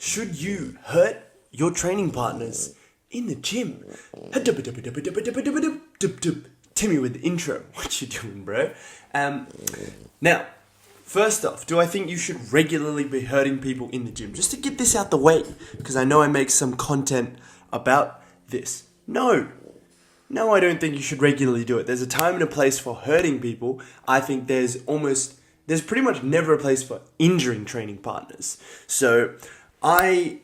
Should you hurt your training partners in the gym? Timmy with the intro. What you doing, bro? Now, first off, do I think you should regularly be hurting people in the gym? Just to get this out the way, because I know I make some content about this. No, I don't think you should regularly do it. There's a time and a place for hurting people. I think there's pretty much never a place for injuring training partners. So I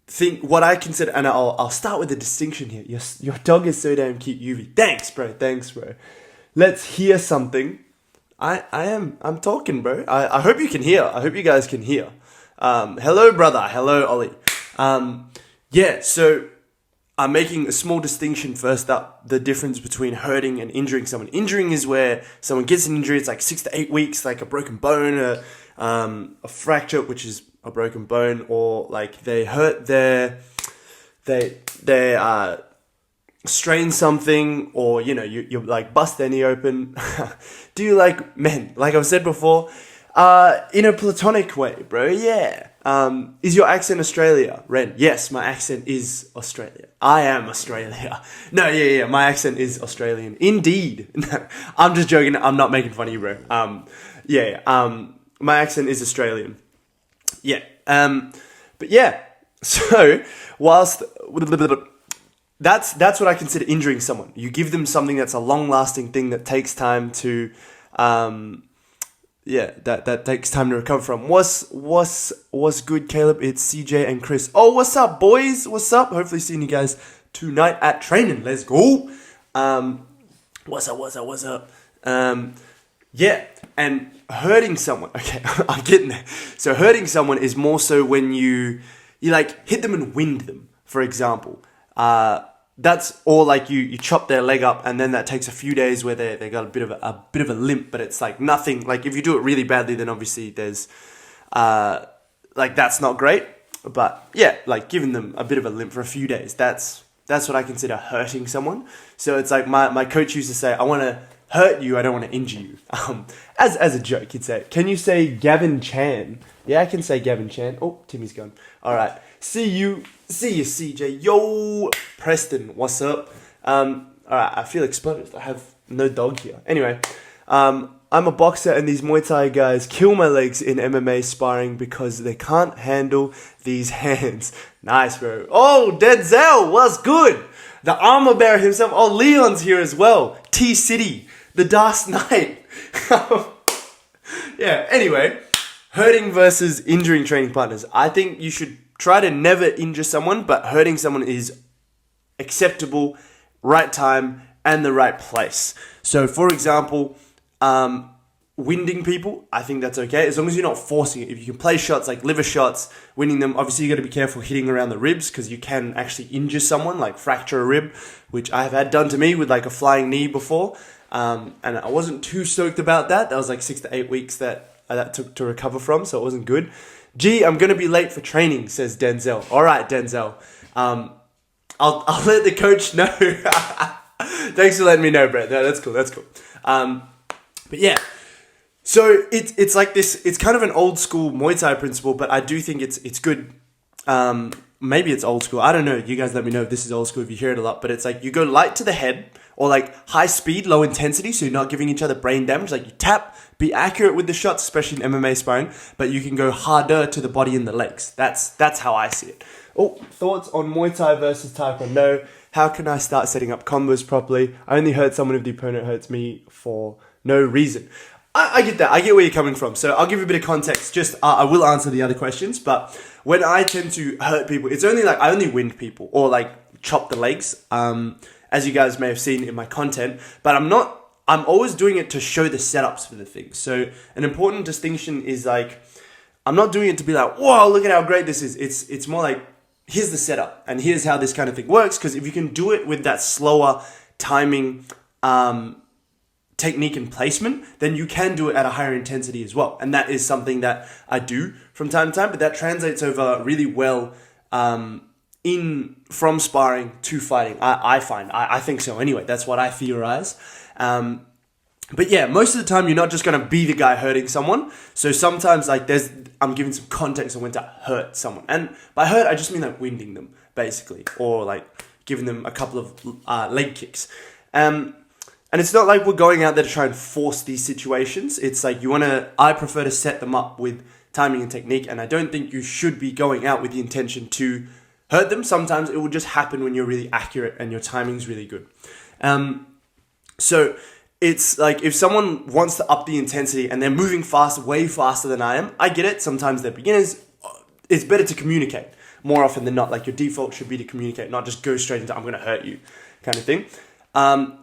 think what I consider, and I'll start with a distinction here. Your dog is so damn cute, UV. Thanks, bro. Let's hear something. I'm talking, bro. I hope you can hear. I hope you guys can hear. Hello, brother. Hello, Ollie. So I'm making a small distinction first up, the difference between hurting and injuring someone. Injuring is where someone gets an injury, it's like 6 to 8 weeks, like a broken bone, a fracture, which is a broken bone, or like they hurt they strain something, or you like bust their knee open. Do you like men? Like I've said before, in a platonic way, bro, yeah. Is your accent Australia, Ren? Yes, my accent is Australia. I am Australia. No, yeah, my accent is Australian. Indeed. I'm just joking. I'm not making fun of you, bro. My accent is Australian. Yeah. But yeah. So, whilst that's what I consider injuring someone. You give them something that's a long-lasting thing that takes time to that takes time to recover from. What's good, Kaey-Lib? It's CJ and Chris. Oh, what's up, boys? What's up? Hopefully seeing you guys tonight at training. Let's go. What's up? And hurting someone. Okay, I'm getting there. So hurting someone is more so when you like hit them and wind them, for example. That's or like you chop their leg up, and then that takes a few days where they got a bit of a limp, but it's like nothing. Like if you do it really badly, then obviously there's that's not great. But yeah, like giving them a bit of a limp for a few days, that's what I consider hurting someone. So it's like my coach used to say, I want to hurt you, I don't want to injure you. As a joke, he'd say, can you say Gavin Chan? Yeah, I can say Gavin Chan. Oh, Timmy's gone. All right. See you, CJ. Yo, Preston, what's up? All right, I feel exposed. I have no dog here. Anyway, I'm a boxer, and these Muay Thai guys kill my legs in MMA sparring because they can't handle these hands. Nice, bro. Oh, Denzel, what's good? The armor bearer himself. Oh, Leon's here as well. T-City, the Dark Knight. Yeah, anyway, hurting versus injuring training partners. I think you should try to never injure someone, but hurting someone is acceptable, right time, and the right place. So, for example, winding people, I think that's okay, as long as you're not forcing it. If you can play shots like liver shots, winning them, obviously you got to be careful hitting around the ribs, because you can actually injure someone, like fracture a rib, which I have had done to me with like a flying knee before, and I wasn't too stoked about that. That was like 6 to 8 weeks that took to recover from, so it wasn't good. Gee, I'm going to be late for training, says Denzel. All right, Denzel. I'll let the coach know. Thanks for letting me know, Brett. No, that's cool. But yeah, so it's like this. It's kind of an old school Muay Thai principle, but I do think it's good. Maybe it's old school. I don't know. You guys let me know if this is old school, if you hear it a lot. But it's like you go light to the head, or like high speed, low intensity, so you're not giving each other brain damage. Like you tap, be accurate with the shots, especially in MMA sparring, but you can go harder to the body and the legs. That's how I see it. Oh, thoughts on Muay Thai versus Taekwondo? How can I start setting up combos properly? I only hurt someone if the opponent hurts me for no reason. I get that. I get where you're coming from. So I'll give you a bit of context. Just I will answer the other questions, but when I tend to hurt people, it's only like I only wind people or like chop the legs. As you guys may have seen in my content, but I'm always doing it to show the setups for the thing. So an important distinction is like, I'm not doing it to be like, whoa, look at how great this is. It's more like, here's the setup and here's how this kind of thing works. Because if you can do it with that slower timing, technique and placement, then you can do it at a higher intensity as well. And that is something that I do from time to time, but that translates over really well, from sparring to fighting. I think so anyway. That's what I theorize. But yeah, most of the time you're not just going to be the guy hurting someone. So sometimes like I'm giving some context on when to hurt someone. And by hurt, I just mean like winding them, basically. Or like giving them a couple of leg kicks. And it's not like we're going out there to try and force these situations. It's like I prefer to set them up with timing and technique. And I don't think you should be going out with the intention to hurt them. Sometimes it will just happen when you're really accurate and your timing's really good. So it's like if someone wants to up the intensity and they're moving fast, way faster than I am, I get it. Sometimes they're beginners. It's better to communicate more often than not. Like your default should be to communicate, not just go straight into I'm going to hurt you kind of thing.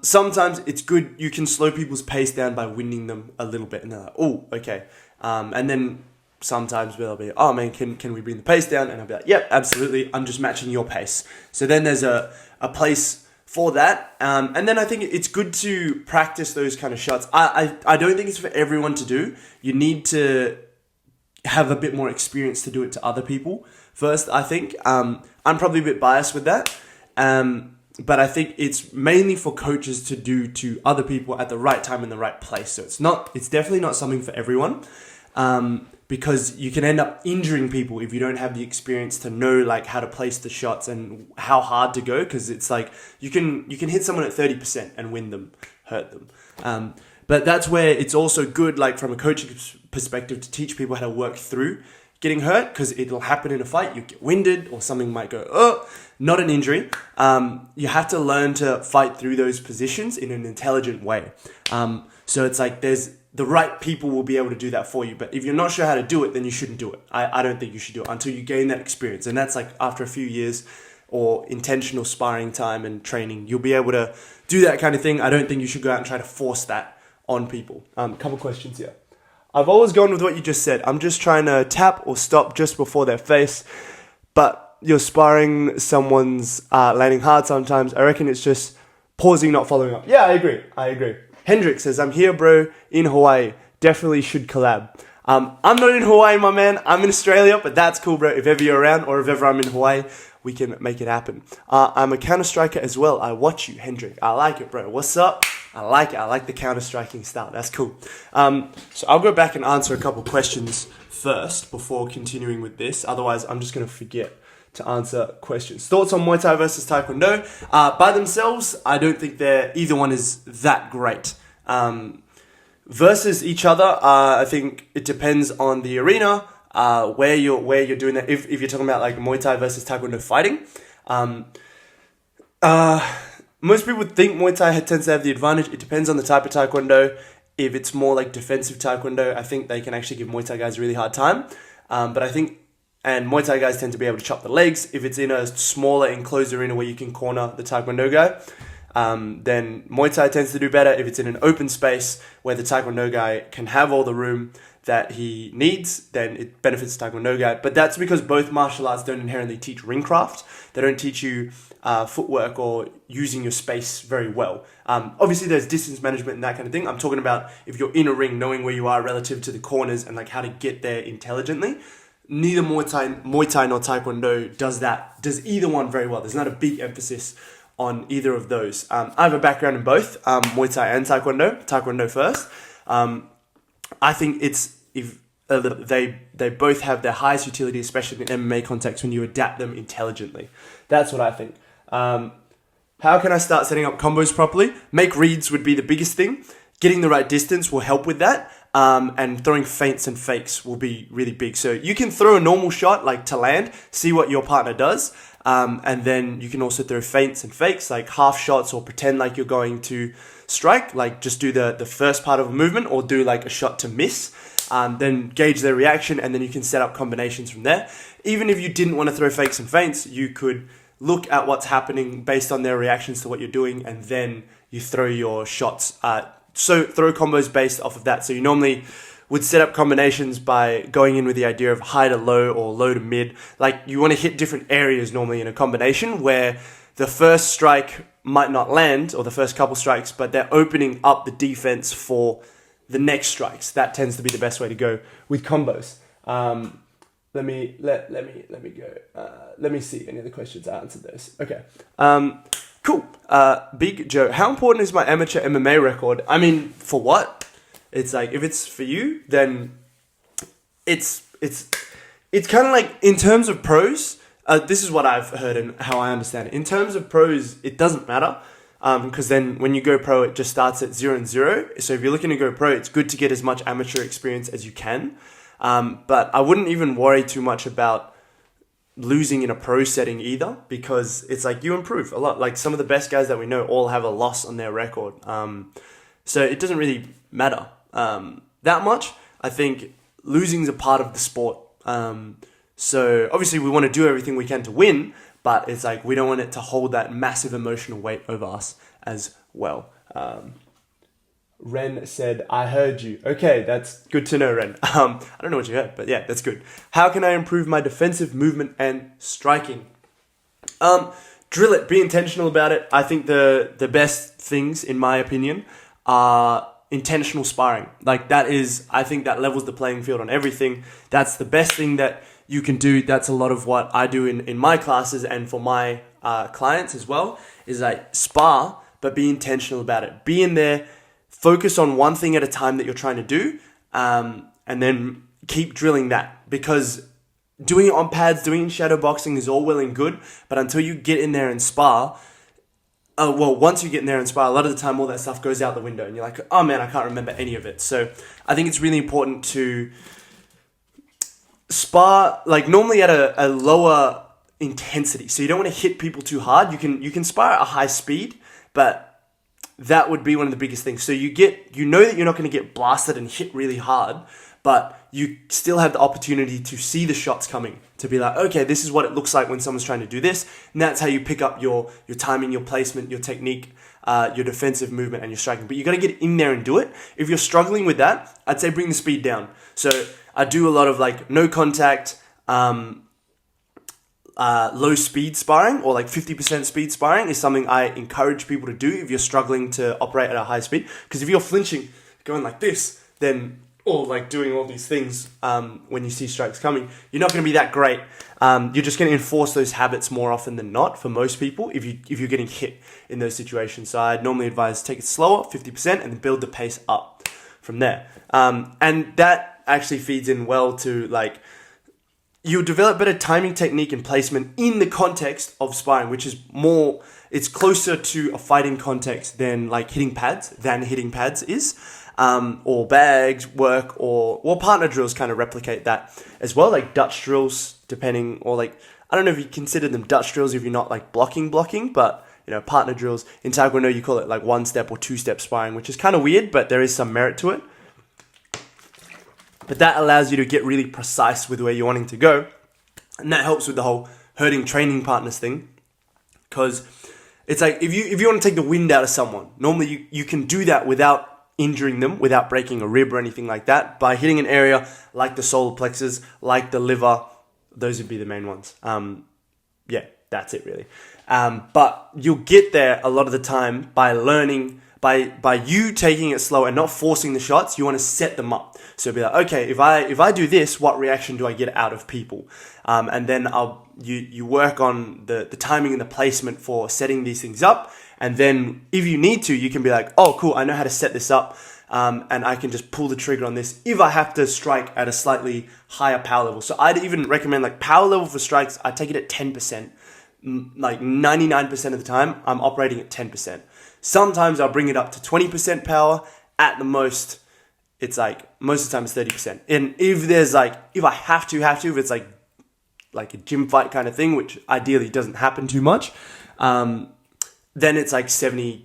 Sometimes it's good. You can slow people's pace down by winding them a little bit and they're like, oh, okay. And then sometimes they'll be, oh man, can we bring the pace down? And I'll be like, yep, absolutely. I'm just matching your pace. So then there's a place for that. And then I think it's good to practice those kind of shots. I don't think it's for everyone to do. You need to have a bit more experience to do it to other people first, I think. I'm probably a bit biased with that. But I think it's mainly for coaches to do to other people at the right time in the right place. So it's definitely not something for everyone. Because you can end up injuring people if you don't have the experience to know like how to place the shots and how hard to go. Because it's like you can hit someone at 30% and win them, hurt them. But that's where it's also good, like from a coaching perspective, to teach people how to work through getting hurt, because it'll happen in a fight. You get winded or something might go, oh, not an injury. You have to learn to fight through those positions in an intelligent way. So it's like the right people will be able to do that for you. But if you're not sure how to do it, then you shouldn't do it. I don't think you should do it until you gain that experience. And that's like after a few years or intentional sparring time and training, you'll be able to do that kind of thing. I don't think you should go out and try to force that on people. Couple questions here. I've always gone with what you just said. I'm just trying to tap or stop just before their face. But you're sparring, someone's landing hard sometimes. I reckon it's just pausing, not following up. Yeah, I agree. Hendrik says, I'm here, bro, in Hawaii. Definitely should collab. I'm not in Hawaii, my man. I'm in Australia, but that's cool, bro. If ever you're around or if ever I'm in Hawaii, we can make it happen. I'm a counter-striker as well. I watch you, Hendrik. I like it, bro. What's up? I like it. I like the counter-striking style. That's cool. So I'll go back and answer a couple questions first before continuing with this. Otherwise, I'm just going to forget to answer questions. Thoughts on Muay Thai versus Taekwondo? By themselves, I don't think either one is that great. Versus each other, I think it depends on the arena, where you're doing that. If you're talking about like Muay Thai versus Taekwondo fighting, most people think Muay Thai tends to have the advantage. It depends on the type of Taekwondo. If it's more like defensive Taekwondo, I think they can actually give Muay Thai guys a really hard time. But I think, and Muay Thai guys tend to be able to chop the legs. If it's in a smaller enclosed arena where you can corner the Taekwondo guy, then Muay Thai tends to do better. If it's in an open space where the Taekwondo guy can have all the room that he needs, then it benefits the Taekwondo guy. But that's because both martial arts don't inherently teach ring craft. They don't teach you footwork or using your space very well. Obviously, there's distance management and that kind of thing. I'm talking about if you're in a ring, knowing where you are relative to the corners and like how to get there intelligently. Neither Muay Thai nor Taekwondo does either one very well. There's not a big emphasis on either of those. I have a background in both, Muay Thai and Taekwondo. Taekwondo first. I think they both have their highest utility, especially in MMA context, when you adapt them intelligently. That's what I think. How can I start setting up combos properly? Make reads would be the biggest thing. Getting the right distance will help with that. And throwing feints and fakes will be really big. So you can throw a normal shot like to land, see what your partner does. And then you can also throw feints and fakes like half shots or pretend like you're going to strike. Like just do the first part of a movement or do like a shot to miss. Then gauge their reaction and then you can set up combinations from there. Even if you didn't want to throw fakes and feints, you could look at what's happening based on their reactions to what you're doing and then you throw your shots. So throw combos based off of that. So you normally would set up combinations by going in with the idea of high to low or low to mid. Like you want to hit different areas normally in a combination where the first strike might not land or the first couple strikes, but they're opening up the defense for the next strikes. That tends to be the best way to go with combos. Let me go. Let me see any of the questions. I answered those. Okay. Cool. Big Joe, how important is my amateur MMA record? I mean, for what? It's like, if it's for you, then it's kind of like, in terms of pros, this is what I've heard and how I understand it. In terms of pros, it doesn't matter. Because then when you go pro, it just starts at 0 and 0. So if you're looking to go pro, it's good to get as much amateur experience as you can. But I wouldn't even worry too much about losing in a pro setting either, because it's like you improve a lot. Like some of the best guys that we know all have a loss on their record. So it doesn't really matter that much. I think losing is a part of the sport. So obviously we want to do everything we can to win, but it's like we don't want it to hold that massive emotional weight over us as well. Ren said, I heard you. Okay, that's good to know, Ren. I don't know what you heard, but yeah, that's good. How can I improve my defensive movement and striking? Drill it. Be intentional about it. I think the best things, in my opinion, are intentional sparring. Like that is, I think that levels the playing field on everything. That's the best thing that you can do. That's a lot of what I do in my classes and for my clients as well, is like spar, but be intentional about it. Be in there, focus on one thing at a time that you're trying to do, and then keep drilling that, because doing it on pads, doing it in shadow boxing is all well and good, but until you get in there and spar, once you get in there and spar, a lot of the time all that stuff goes out the window and you're like, oh man, I can't remember any of it. So I think it's really important to spar, like normally at a lower intensity. So you don't want to hit people too hard. You can spar at a high speed, but that would be one of the biggest things. So you know that you're not going to get blasted and hit really hard, but you still have the opportunity to see the shots coming, to be like, okay, this is what it looks like when someone's trying to do this. And that's how you pick up your timing, your placement, your technique, your defensive movement, and your striking. But you got to get in there and do it. If you're struggling with that, I'd say bring the speed down. So I do a lot of like no contact, low speed sparring, or like 50% speed sparring is something I encourage people to do if you're struggling to operate at a high speed. Because if you're flinching, going like this, then, or like doing all these things when you see strikes coming, you're not going to be that great. You're just going to enforce those habits more often than not for most people if you're getting hit in those situations. So I'd normally advise take it slower, 50%, and then build the pace up from there. And that actually feeds in well to like, you'll develop better timing, technique, and placement in the context of sparring, which is more, it's closer to a fighting context than hitting pads is. Or bags work, or partner drills kind of replicate that as well, like Dutch drills, depending, or I don't know if you consider them Dutch drills if you're not like blocking, but partner drills. In Taekwondo, you call it like 1-step or 2-step sparring, which is kind of weird, but there is some merit to it. But that allows you to get really precise with where you're wanting to go. And that helps with the whole hurting training partners thing. Because it's like, if you want to take the wind out of someone, normally you can do that without injuring them, without breaking a rib or anything like that, by hitting an area like the solar plexus, like the liver. Those would be the main ones. Yeah, that's it really. But you'll get there a lot of the time by learning, by you taking it slow and not forcing the shots. You want to set them up. So be like, okay, if I do this, what reaction do I get out of people? And then you work on the timing and the placement for setting these things up. And then if you need to, you can be like, oh, cool, I know how to set this up. And I can just pull the trigger on this if I have to strike at a slightly higher power level. So I'd even recommend like power level for strikes, I take it at 10%. Like 99% of the time, I'm operating at 10%. Sometimes I'll bring it up to 20% power. At the most, it's like, most of the time it's 30%. And if there's if I have to, if it's like a gym fight kind of thing, which ideally doesn't happen too much, then it's like 70%.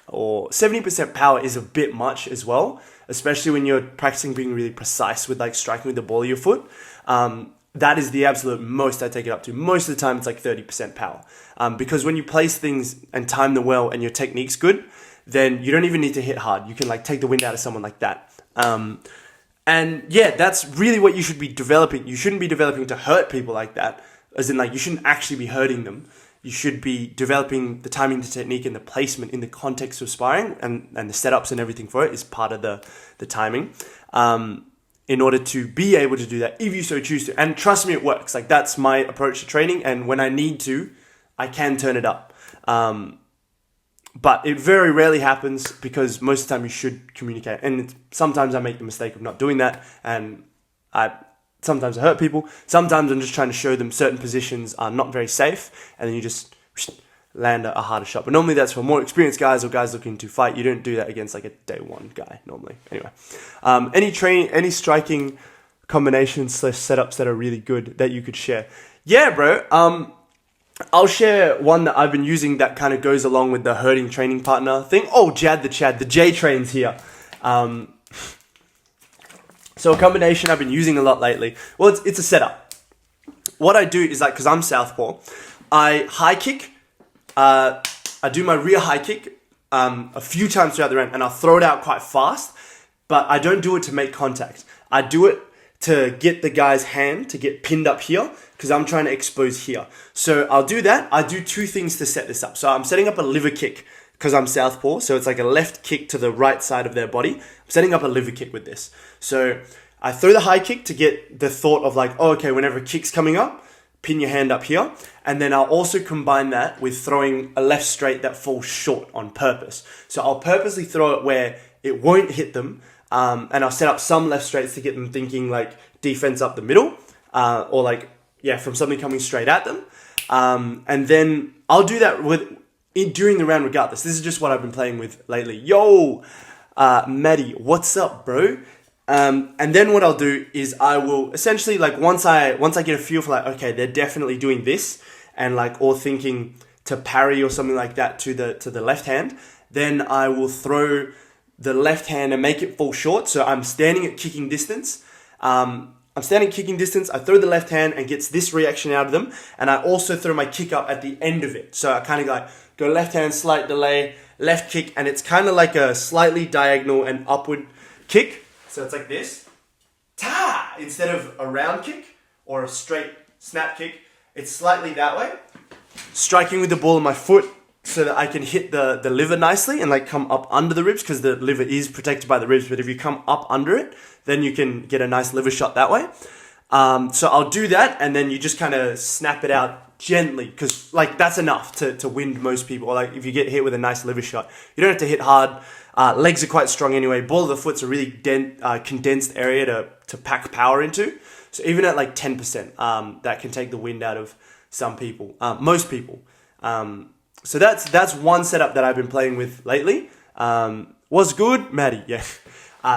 Or 70% power is a bit much as well, especially when you're practicing being really precise with striking with the ball of your foot. That is the absolute most I take it up to. Most of the time it's like 30% power. Because when you place things and time them well and your technique's good, then you don't even need to hit hard. You can take the wind out of someone like that. And yeah, that's really what you should be developing. You shouldn't be developing to hurt people like that. As in you shouldn't actually be hurting them. You should be developing the timing, the technique, and the placement in the context of sparring, and the setups and everything for it is part of the timing. In order to be able to do that, if you so choose to. And trust me, it works. That's my approach to training. And when I need to, I can turn it up. But it very rarely happens because most of the time you should communicate. And sometimes I make the mistake of not doing that, and sometimes I hurt people. Sometimes I'm just trying to show them certain positions are not very safe, and then you just land a harder shot. But normally that's for more experienced guys or guys looking to fight. You don't do that against like a day one guy normally. Anyway, any striking combinations / setups that are really good that you could share? Yeah, bro. I'll share one that I've been using that kind of goes along with the hurting training partner thing. Oh, Jad the Chad, the J train's here. So a combination I've been using a lot lately. Well, it's a setup. What I do is like, because I'm southpaw, I high kick. I do my rear high kick a few times throughout the round, and I'll throw it out quite fast. But I don't do it to make contact. I do it to get the guy's hand to get pinned up here, because I'm trying to expose here. So I'll do that. I do two things to set this up. So I'm setting up a liver kick because I'm southpaw. So it's like a left kick to the right side of their body. I'm setting up a liver kick with this. So I throw the high kick to get the thought of like, oh, okay, whenever a kick's coming up, pin your hand up here. And then I'll also combine that with throwing a left straight that falls short on purpose. So I'll purposely throw it where it won't hit them. And I'll set up some left straights to get them thinking like defense up the middle, or like, from something coming straight at them. And then I'll do that during the round regardless. This is just what I've been playing with lately. Yo, Maddie, what's up, bro? And then what I'll do is I will essentially like once I get a feel for like, okay, they're definitely doing this, and like, or thinking to parry or something like that to the left hand, then I will throw the left hand and make it fall short. So I'm standing at kicking distance. I throw the left hand and gets this reaction out of them. And I also throw my kick up at the end of it. So I kind of like go left hand, slight delay, left kick. And it's kind of like a slightly diagonal and upward kick. So it's like this. Ta! Instead of a round kick or a straight snap kick, it's slightly that way. Striking with the ball of my foot so that I can hit the liver nicely and like come up under the ribs, because the liver is protected by the ribs. But if you come up under it, then you can get a nice liver shot that way. So I'll do that, and then you just kind of snap it out gently, because like that's enough to wind most people. Or like if you get hit with a nice liver shot, you don't have to hit hard. Legs are quite strong anyway. Ball of the foot's a really condensed area to pack power into. So even at like 10%, that can take the wind out of some people, most people. So that's one setup that I've been playing with lately. Was good, Maddie? Yeah.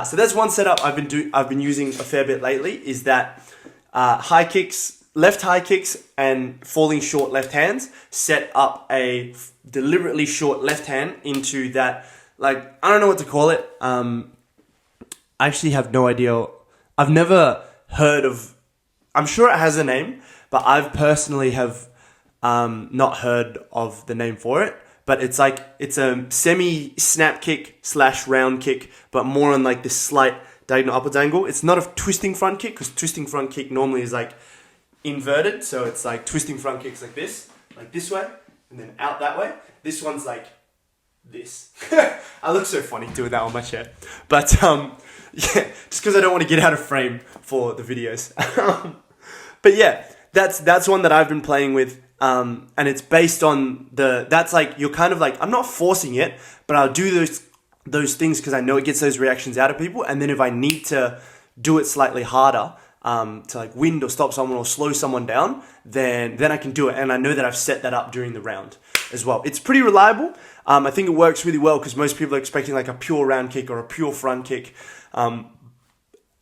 So that's one setup I've been using a fair bit lately. Is that high kicks, left high kicks, and falling short left hands. Set up a deliberately short left hand into that. Like, I don't know what to call it. I actually have no idea. I've never heard of. I'm sure it has a name, but I've personally have not heard of the name for it. But it's a semi snap kick / round kick, but more on like this slight diagonal upwards angle. It's not a twisting front kick, because twisting front kick normally is like inverted. So it's like twisting front kicks like this way, and then out that way. This one's like this. I look so funny doing that on my chair. But yeah, just because I don't want to get out of frame for the videos. But yeah, that's one that I've been playing with. And it's based on that's like, you're kind of like, I'm not forcing it, but I'll do those things because I know it gets those reactions out of people. And then if I need to do it slightly harder, to like wind or stop someone or slow someone down, then I can do it. And I know that I've set that up during the round as well. It's pretty reliable. I think it works really well because most people are expecting like a pure round kick or a pure front kick.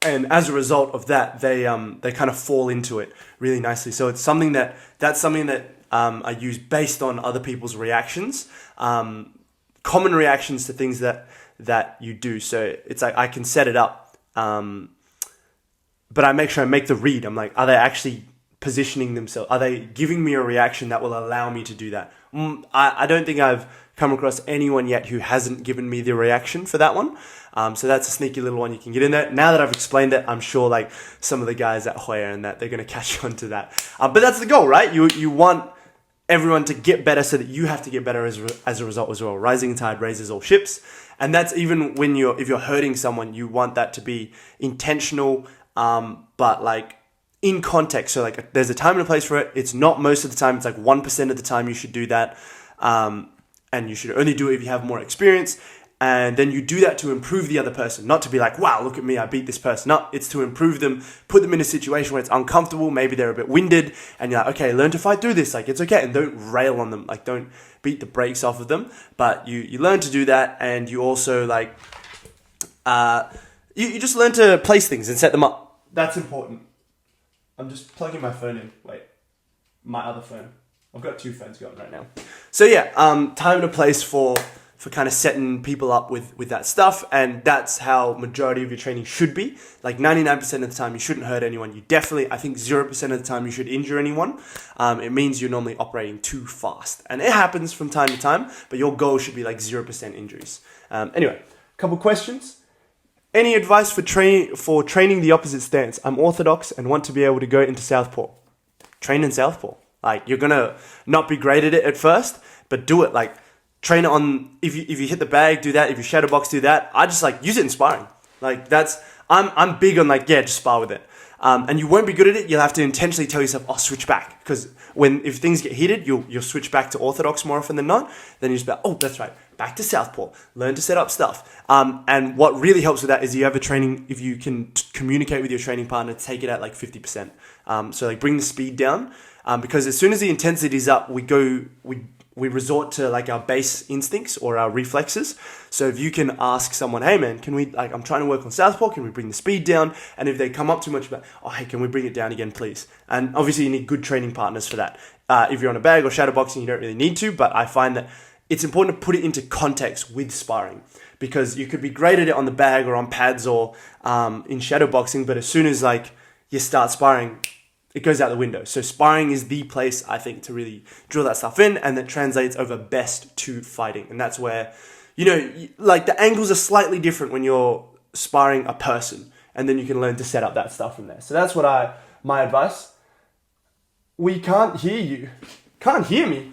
And as a result of that, they kind of fall into it really nicely. So it's something that's something that I use based on other people's reactions, common reactions to things that you do. So it's like I can set it up, but I make sure I make the read. I'm like, are they actually positioning themselves? Are they giving me a reaction that will allow me to do that? I don't think I've come across anyone yet who hasn't given me the reaction for that one. So that's a sneaky little one you can get in there. Now that I've explained it, I'm sure like some of the guys at Hoya and that they're going to catch on to that. But that's the goal, right? You want everyone to get better so that you have to get better as a result as well. Rising tide raises all ships. And that's even when if you're hurting someone, you want that to be intentional, but like in context. So like there's a time and a place for it. It's not most of the time. It's like 1% of the time you should do that. And you should only do it if you have more experience. And then you do that to improve the other person, not to be like, wow, look at me, I beat this person. No, it's to improve them, put them in a situation where it's uncomfortable, maybe they're a bit winded, and you're like, okay, learn to fight through this, like, it's okay, and don't rail on them, like, don't beat the brakes off of them, but you learn to do that, and you also, like, you just learn to place things and set them up. That's important. I'm just plugging my phone in. Wait, my other phone. I've got 2 phones going right now. So yeah, time to place for kind of setting people up with that stuff, and that's how majority of your training should be. Like 99% of the time, you shouldn't hurt anyone. You definitely, I think 0% of the time, you should injure anyone. It means you're normally operating too fast, and it happens from time to time, but your goal should be like 0% injuries. Anyway, a couple questions. Any advice for training the opposite stance? I'm orthodox and want to be able to go into southpaw. Train in southpaw. Like, you're gonna not be great at it at first, but do it. Like, train it on, if you hit the bag, do that. If you shadow box, do that. I just like use it in sparring. Like, I'm big on like, yeah, just spar with it. And you won't be good at it. You'll have to intentionally tell yourself, oh, switch back. Because if things get heated, you'll switch back to orthodox more often than not. Then you just be like, oh, that's right, back to southpaw. Learn to set up stuff. And what really helps with that is you have a training, if you can communicate with your training partner, take it at like 50%. So like bring the speed down. Because as soon as the intensity is up, we resort to like our base instincts or our reflexes. So if you can ask someone, hey man, can we, like, I'm trying to work on southpaw, can we bring the speed down? And if they come up too much, about, oh hey, can we bring it down again, please? And obviously you need good training partners for that. If you're on a bag or shadow boxing, you don't really need to, but I find that it's important to put it into context with sparring, because you could be great at it on the bag or on pads or in shadow boxing, but as soon as like you start sparring, it goes out the window. So sparring is the place, I think, to really drill that stuff in, and that translates over best to fighting. And that's where, you know, like the angles are slightly different when you're sparring a person, and then you can learn to set up that stuff from there. So that's what my advice. We can't hear you. Can't hear me?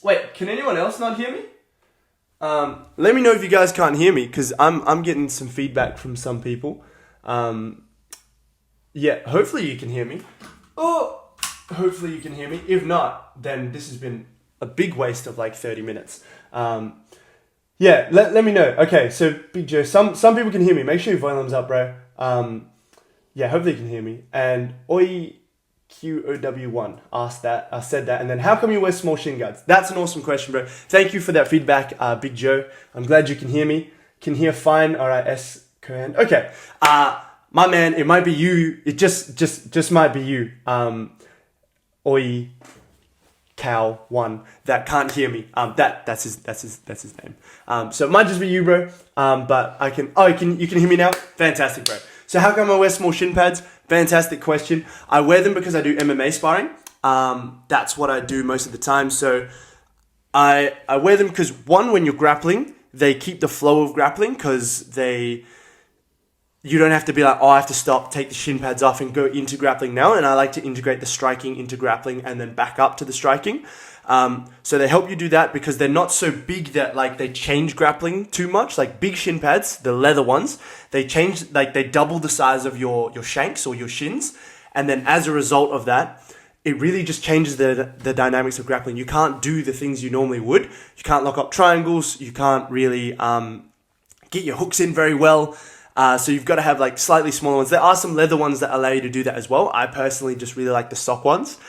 Wait, can anyone else not hear me? Let me know if you guys can't hear me, because I'm getting some feedback from some people. Yeah, hopefully you can hear me. Oh, hopefully you can hear me. If not, then this has been a big waste of like 30 minutes. Yeah, let me know. Okay, so Big Joe, some people can hear me. Make sure your volume's up, bro. Yeah, hopefully you can hear me. And OyQOW1 said that. And then, how come you wear small shin guards? That's an awesome question, bro. Thank you for that feedback, Big Joe. I'm glad you can hear me. Can hear fine. All right, S. Cohen. Okay. My man, it might be you. It just might be you. Oi, Cow one that can't hear me. That's his name. So it might just be you, bro. But I can. Oh, you can hear me now. Fantastic, bro. So how come I wear small shin pads? Fantastic question. I wear them because I do MMA sparring. That's what I do most of the time. So I wear them because, one, when you're grappling, they keep the flow of grappling, because you don't have to be like, oh, I have to stop, take the shin pads off and go into grappling now. And I like to integrate the striking into grappling and then back up to the striking. So they help you do that because they're not so big that like they change grappling too much. Like big shin pads, the leather ones, they double the size of your shanks or your shins. And then as a result of that, it really just changes the dynamics of grappling. You can't do the things you normally would. You can't lock up triangles. You can't really get your hooks in very well. So you've got to have like slightly smaller ones. There are some leather ones that allow you to do that as well. I personally just really like the sock ones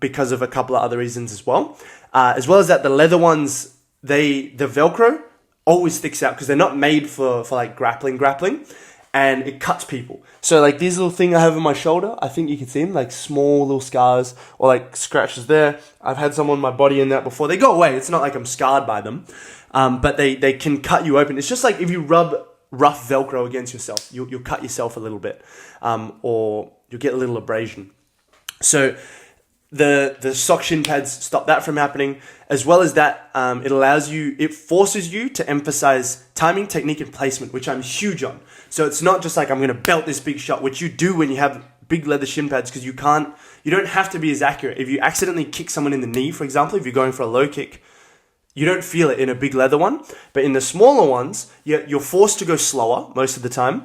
because of a couple of other reasons as well. As well as that, the leather ones, the Velcro always sticks out because they're not made for like grappling, and it cuts people. So like these little thing I have on my shoulder, I think you can see them, like small little scars or like scratches there. I've had some on my body in that before. They go away. It's not like I'm scarred by them, but they can cut you open. It's just like if you rub rough Velcro against yourself, you'll cut yourself a little bit, or you'll get a little abrasion. So the sock shin pads stop that from happening. As well as that, it forces you to emphasize timing, technique, and placement, which I'm huge on. So it's not just like I'm going to belt this big shot, which you do when you have big leather shin pads, because you don't have to be as accurate. If you accidentally kick someone in the knee, for example, if you're going for a low kick, you don't feel it in a big leather one. But in the smaller ones, you're forced to go slower most of the time.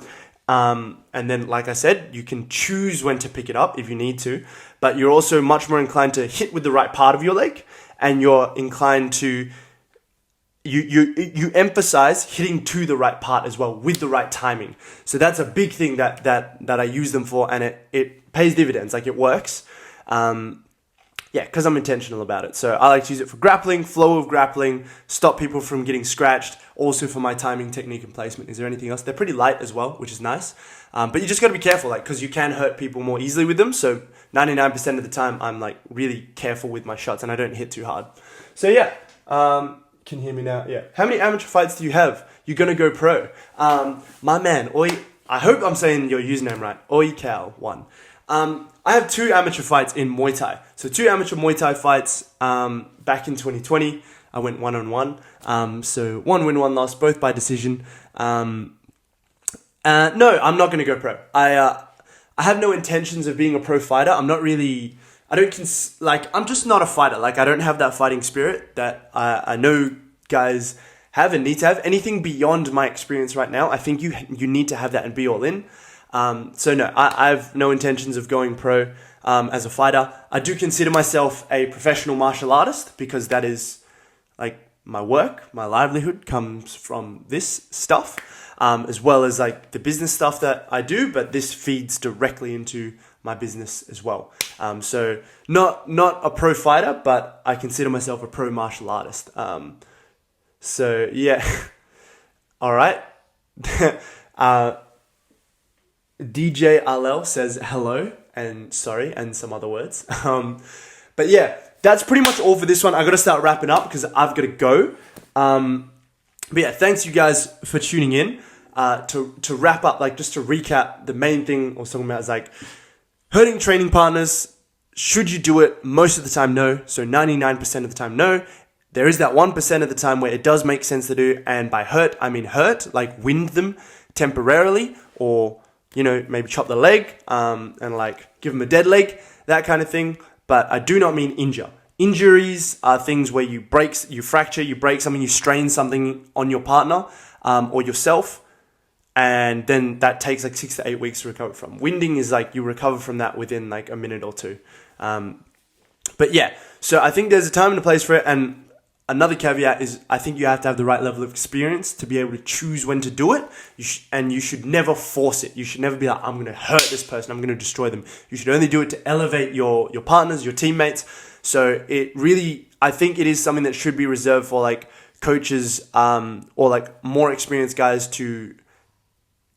And then, like I said, you can choose when to pick it up if you need to. But you're also much more inclined to hit with the right part of your leg. and you're inclined to you emphasize hitting to the right part as well with the right timing. So that's a big thing that I use them for, and it pays dividends. Like, it works. Because I'm intentional about it. So I like to use it for grappling, flow of grappling, stop people from getting scratched. Also for my timing, technique, and placement. Is there anything else? They're pretty light as well, which is nice. But you just got to be careful, like, because you can hurt people more easily with them. So 99% of the time, I'm like really careful with my shots, and I don't hit too hard. So yeah. Can you hear me now? Yeah. How many amateur fights do you have? You're going to go pro. My man, I hope I'm saying your username right. Kaey-Lib. I have 2 amateur fights in Muay Thai. So 2 amateur Muay Thai fights back in 2020. I went 1-on-1. So 1 win, 1 loss, both by decision. No, I'm not going to go pro. I have no intentions of being a pro fighter. I'm not really... I'm just not a fighter. Like, I don't have that fighting spirit that I know guys have and need to have. Anything beyond my experience right now, I think you need to have that and be all in. So no, I have no intentions of going pro as a fighter. I do consider myself a professional martial artist because that is like my work, my livelihood comes from this stuff, as well as like the business stuff that I do, but this feeds directly into my business as well. So not a pro fighter, but I consider myself a pro martial artist. So yeah, all right. DJ Alel says hello and sorry and some other words. But yeah, that's pretty much all for this one. I got to start wrapping up because I've got to go. But yeah, thanks you guys for tuning in. To wrap up, like just to recap, the main thing I was talking about is like hurting training partners. Should you do it? Most of the time, no. So 99% of the time, no. There is that 1% of the time where it does make sense to do. And by hurt, I mean hurt, like wind them temporarily or, maybe chop the leg and like give them a dead leg, that kind of thing. But I do not mean injure. Injuries are things where you fracture, you break something, you strain something on your partner or yourself. And then that takes like 6 to 8 weeks to recover from. Winding is like you recover from that within like a minute or two. But yeah, so I think there's a time and a place for it. And another caveat is I think you have to have the right level of experience to be able to choose when to do it. And you should never force it. You should never be like, I'm going to hurt this person, I'm going to destroy them. You should only do it to elevate your partners, your teammates. So I think it is something that should be reserved for like coaches or like more experienced guys to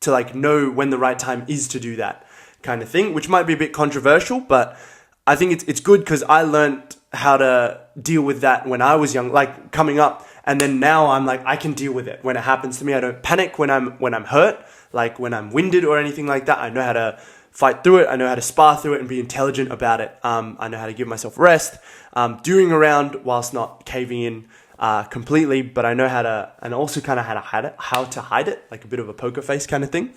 like know when the right time is to do that kind of thing, which might be a bit controversial, but I think it's good because I learned how to deal with that when I was young, like coming up. And then now I'm like, I can deal with it when it happens to me. I don't panic when I'm hurt, like when I'm winded or anything like that. I know how to fight through it. I know how to spar through it and be intelligent about it. I know how to give myself rest, doing a round whilst not caving in completely, but I know how to, and also kind of how to hide it, like a bit of a poker face kind of thing,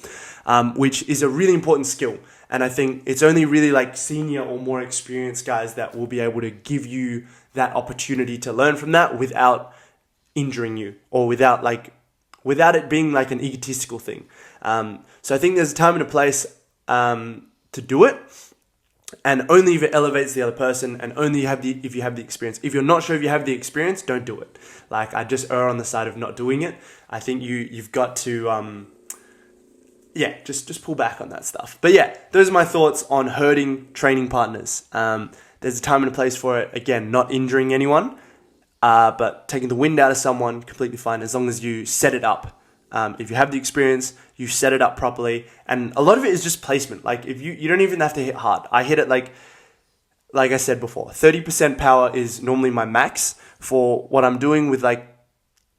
which is a really important skill. And I think it's only really like senior or more experienced guys that will be able to give you that opportunity to learn from that without injuring you or without it being like an egotistical thing. So I think there's a time and a place to do it. And only if it elevates the other person and only if you have the experience. If you're not sure if you have the experience, don't do it. Like, I just err on the side of not doing it. I think you've got to, just pull back on that stuff. But yeah, those are my thoughts on hurting training partners. There's a time and a place for it. Again, not injuring anyone, but taking the wind out of someone, completely fine, as long as you set it up. If you have the experience, you set it up properly. And a lot of it is just placement. Like, if you don't even have to hit hard. I hit it like I said before, 30% power is normally my max for what I'm doing with like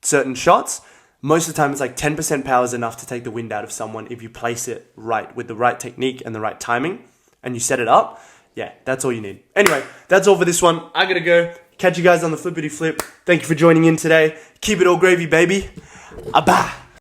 certain shots. Most of the time it's like 10% power is enough to take the wind out of someone if you place it right with the right technique and the right timing and you set it up. Yeah, that's all you need. Anyway, that's all for this one. I gotta go. Catch you guys on the flippity flip. Thank you for joining in today. Keep it all gravy, baby. Abba.